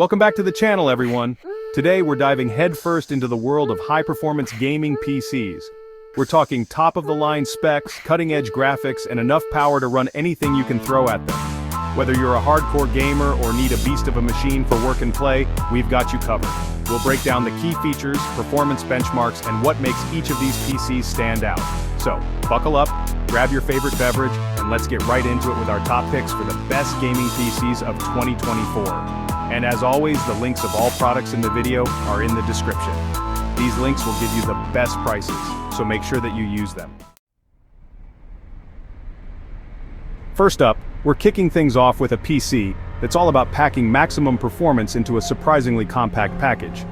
Welcome back to the channel, everyone. Today we're diving headfirst into the world of high-performance gaming PCs. We're talking top-of-the-line specs, cutting-edge graphics, and enough power to run anything you can throw at them. Whether you're a hardcore gamer or need a beast of a machine for work and play, we've got you covered. We'll break down the key features, performance benchmarks, and what makes each of these PCs stand out. So, buckle up, grab your favorite beverage, and let's get right into it with our top picks for the best gaming PCs of 2024. And as always, the links of all products in the video are in the description. These links will give you the best prices, so make sure that you use them. First up, we're kicking things off with a PC that's all about packing maximum performance into a surprisingly compact package.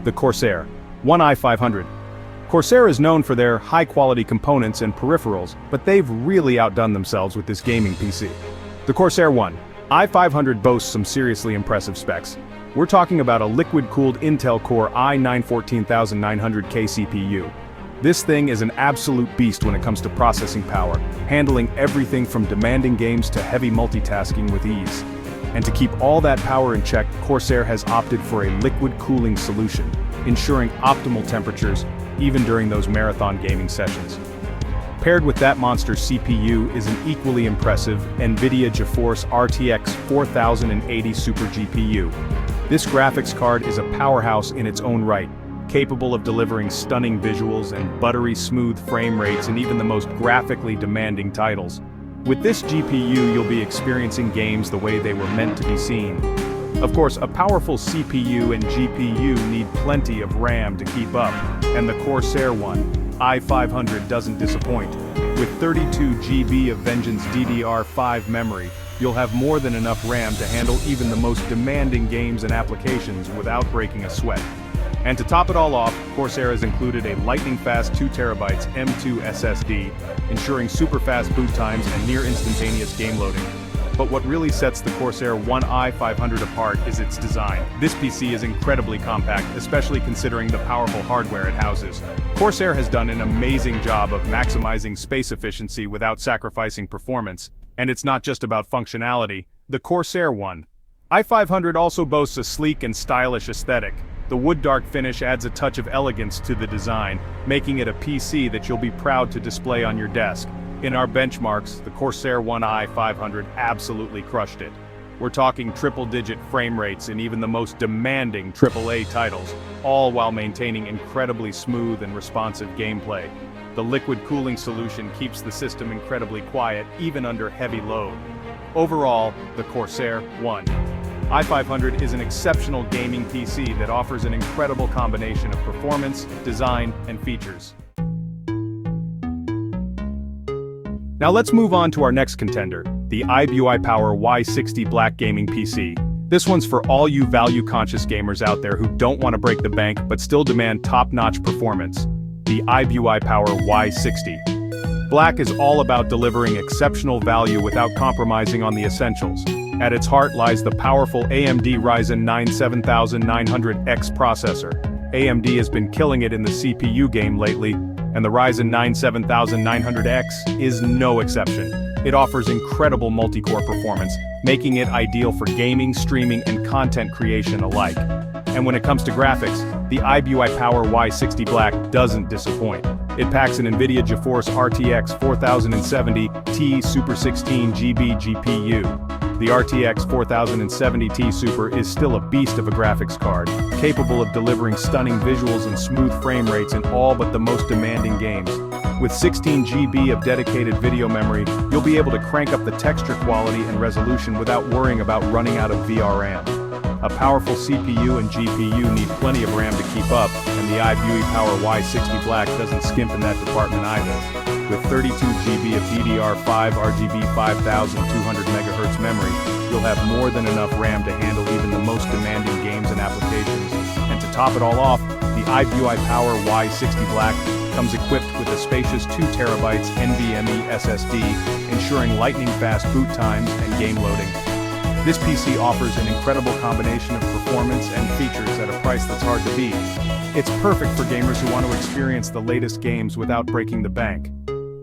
The Corsair ONE i500. Corsair is known for their high-quality components and peripherals, but they've really outdone themselves with this gaming PC. The Corsair ONE i500 boasts some seriously impressive specs. We're talking about a liquid-cooled Intel Core i9-14900K CPU. This thing is an absolute beast when it comes to processing power, handling everything from demanding games to heavy multitasking with ease. And to keep all that power in check, Corsair has opted for a liquid cooling solution, ensuring optimal temperatures even during those marathon gaming sessions. Paired with that monster CPU is an equally impressive NVIDIA GeForce RTX 4080 Super GPU. This graphics card is a powerhouse in its own right, capable of delivering stunning visuals and buttery smooth frame rates in even the most graphically demanding titles. With this GPU, you'll be experiencing games the way they were meant to be seen. Of course, a powerful CPU and GPU need plenty of RAM to keep up, and the Corsair ONE i500 doesn't disappoint. With 32 GB of Vengeance DDR5 memory, you'll have more than enough RAM to handle even the most demanding games and applications without breaking a sweat. And to top it all off, Corsair has included a lightning-fast 2TB M2 SSD, ensuring super-fast boot times and near-instantaneous game loading. But what really sets the Corsair ONE i500 apart is its design. This PC is incredibly compact, especially considering the powerful hardware it houses. Corsair has done an amazing job of maximizing space efficiency without sacrificing performance. And it's not just about functionality. The Corsair ONE i500 also boasts a sleek and stylish aesthetic. The wood dark finish adds a touch of elegance to the design, making it a PC that you'll be proud to display on your desk. In our benchmarks, the Corsair ONE i500 absolutely crushed it. We're talking triple-digit frame rates in even the most demanding AAA titles, all while maintaining incredibly smooth and responsive gameplay. The liquid cooling solution keeps the system incredibly quiet, even under heavy load. Overall, the Corsair ONE i500 is an exceptional gaming PC that offers an incredible combination of performance, design, and features. Now let's move on to our next contender, the iBUYPOWER Y60 Black gaming PC. This one's for all you value-conscious gamers out there who don't want to break the bank but still demand top-notch performance. The iBUYPOWER Y60 Black is all about delivering exceptional value without compromising on the essentials. At its heart lies the powerful AMD Ryzen 9 7900X processor. AMD has been killing it in the CPU game lately, and the Ryzen 9 7900X is no exception. It offers incredible multi-core performance, making it ideal for gaming, streaming, and content creation alike. And when it comes to graphics, the iBUYPOWER Y60 Black doesn't disappoint. It packs an NVIDIA GeForce RTX 4070 Ti Super 16 GB GPU. The RTX 4070 Ti Super is still a beast of a graphics card, capable of delivering stunning visuals and smooth frame rates in all but the most demanding games. With 16 GB of dedicated video memory, you'll be able to crank up the texture quality and resolution without worrying about running out of VRAM. A powerful CPU and GPU need plenty of RAM to keep up, and the iBUYPOWER Y60 Black doesn't skimp in that department either. With 32 GB of DDR5 RGB 5200 MHz memory, you'll have more than enough RAM to handle even the most demanding games and applications. And to top it all off, the iBUYPOWER Y60 Black comes equipped with a spacious 2TB NVMe SSD, ensuring lightning-fast boot times and game loading. This PC offers an incredible combination of performance and features at a price that's hard to beat. It's perfect for gamers who want to experience the latest games without breaking the bank.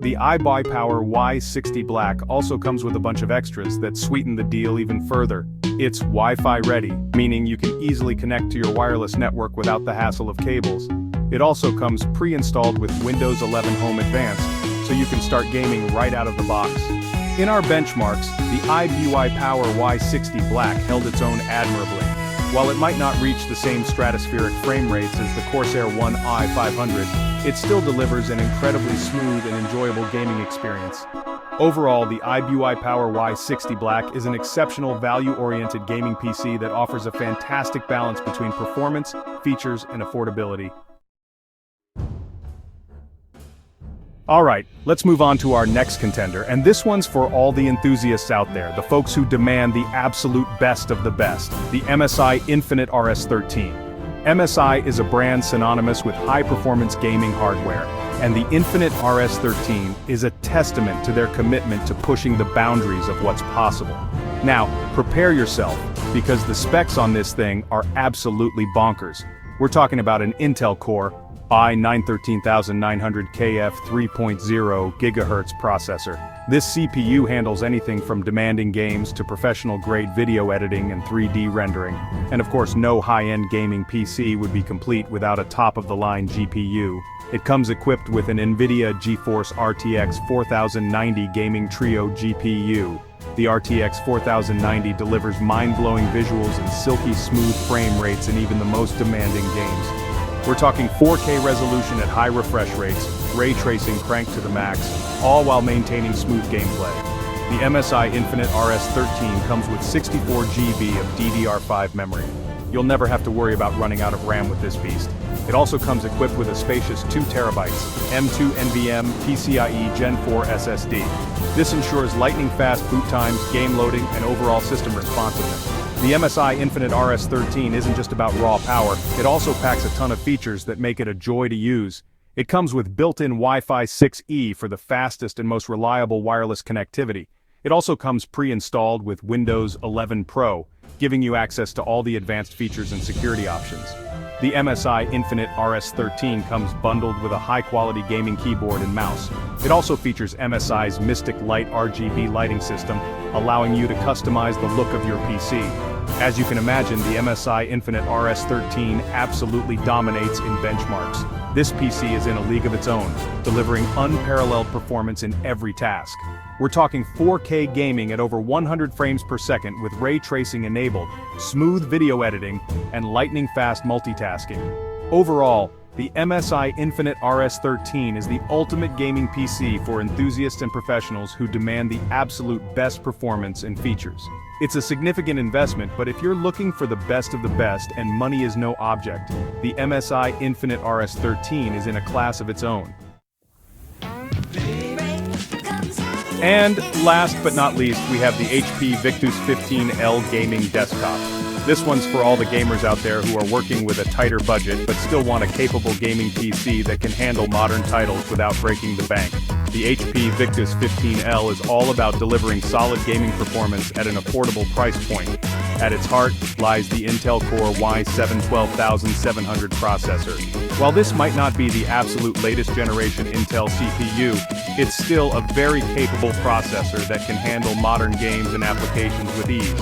The iBUYPOWER Y60 Black also comes with a bunch of extras that sweeten the deal even further. It's Wi-Fi ready, meaning you can easily connect to your wireless network without the hassle of cables. It also comes pre-installed with Windows 11 Home Advanced, so you can start gaming right out of the box. In our benchmarks, the iBUYPOWER Y60 Black held its own admirably. While it might not reach the same stratospheric frame rates as the Corsair ONE i500, it still delivers an incredibly smooth and enjoyable gaming experience. Overall, the iBUYPOWER Y60 Black is an exceptional value-oriented gaming PC that offers a fantastic balance between performance, features, and affordability. Alright, let's move on to our next contender, and this one's for all the enthusiasts out there, the folks who demand the absolute best of the best, the MSI Infinite RS13. MSI is a brand synonymous with high-performance gaming hardware, and the Infinite RS13 is a testament to their commitment to pushing the boundaries of what's possible. Now, prepare yourself, because the specs on this thing are absolutely bonkers. We're talking about an Intel Core i9-13900KF 3.0 GHz processor. This CPU handles anything from demanding games to professional-grade video editing and 3D rendering. And of course, no high-end gaming PC would be complete without a top-of-the-line GPU. It comes equipped with an NVIDIA GeForce RTX 4090 Gaming Trio GPU. The RTX 4090 delivers mind-blowing visuals and silky smooth frame rates in even the most demanding games. We're talking 4K resolution at high refresh rates, ray tracing cranked to the max, all while maintaining smooth gameplay. The MSI Infinite RS13 comes with 64 GB of DDR5 memory. You'll never have to worry about running out of RAM with this beast. It also comes equipped with a spacious 2 TB M2 NVMe PCIe Gen 4 SSD. This ensures lightning-fast boot times, game loading, and overall system responsiveness. The MSI Infinite RS13 isn't just about raw power, it also packs a ton of features that make it a joy to use. It comes with built-in Wi-Fi 6E for the fastest and most reliable wireless connectivity. It also comes pre-installed with Windows 11 Pro, giving you access to all the advanced features and security options. The MSI Infinite RS13 comes bundled with a high-quality gaming keyboard and mouse. It also features MSI's Mystic Light RGB lighting system, allowing you to customize the look of your PC. As you can imagine, the MSI Infinite RS13 absolutely dominates in benchmarks. This PC is in a league of its own, delivering unparalleled performance in every task. We're talking 4K gaming at over 100 frames per second with ray tracing enabled, smooth video editing, and lightning-fast multitasking. Overall, the MSI Infinite RS13 is the ultimate gaming PC for enthusiasts and professionals who demand the absolute best performance and features. It's a significant investment, but if you're looking for the best of the best and money is no object, the MSI Infinite RS13 is in a class of its own. And last but not least, we have the HP Victus 15L gaming desktop. This one's for all the gamers out there who are working with a tighter budget but still want a capable gaming PC that can handle modern titles without breaking the bank. The HP Victus 15L is all about delivering solid gaming performance at an affordable price point. At its heart lies the Intel Core Y7 12700 processor. While this might not be the absolute latest generation Intel CPU, it's still a very capable processor that can handle modern games and applications with ease.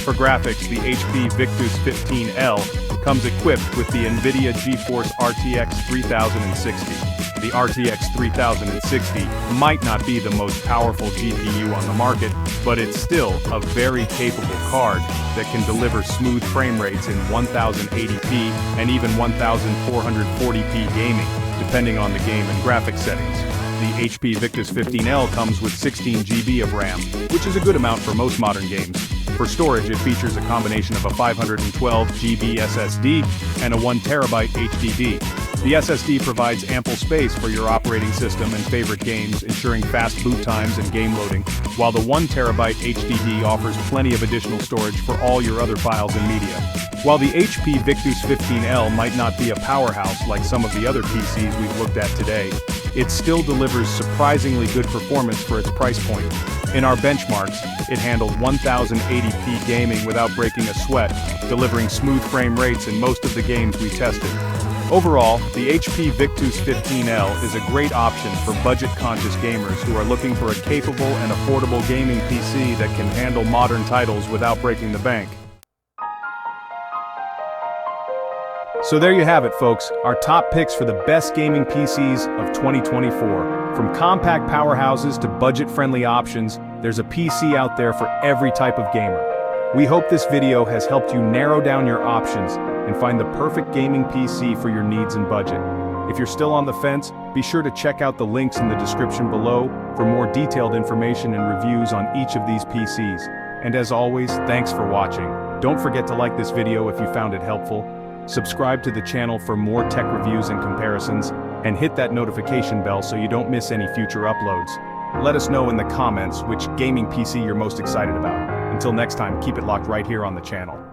For graphics, the HP Victus 15L comes equipped with the NVIDIA GeForce RTX 3060. The RTX 3060 might not be the most powerful GPU on the market, but it's still a very capable card that can deliver smooth frame rates in 1080p and even 1440p gaming, depending on the game and graphics settings. The HP Victus 15L comes with 16 GB of RAM, which is a good amount for most modern games. For storage, it features a combination of a 512 GB SSD and a 1 TB HDD. The SSD provides ample space for your operating system and favorite games, ensuring fast boot times and game loading, while the 1 TB HDD offers plenty of additional storage for all your other files and media. While the HP Victus 15L might not be a powerhouse like some of the other PCs we've looked at today, it still delivers surprisingly good performance for its price point. In our benchmarks, it handled 1080p gaming without breaking a sweat, delivering smooth frame rates in most of the games we tested. Overall, the HP Victus 15L is a great option for budget-conscious gamers who are looking for a capable and affordable gaming PC that can handle modern titles without breaking the bank. So there you have it, folks, our top picks for the best gaming PCs of 2024. From compact powerhouses to budget-friendly options, there's a PC out there for every type of gamer. We hope this video has helped you narrow down your options and find the perfect gaming PC for your needs and budget. If you're still on the fence, be sure to check out the links in the description below for more detailed information and reviews on each of these PCs. And as always, thanks for watching. Don't forget to like this video if you found it helpful. Subscribe to the channel for more tech reviews and comparisons, and hit that notification bell so you don't miss any future uploads. Let us know in the comments which gaming PC you're most excited about. Until next time, keep it locked right here on the channel.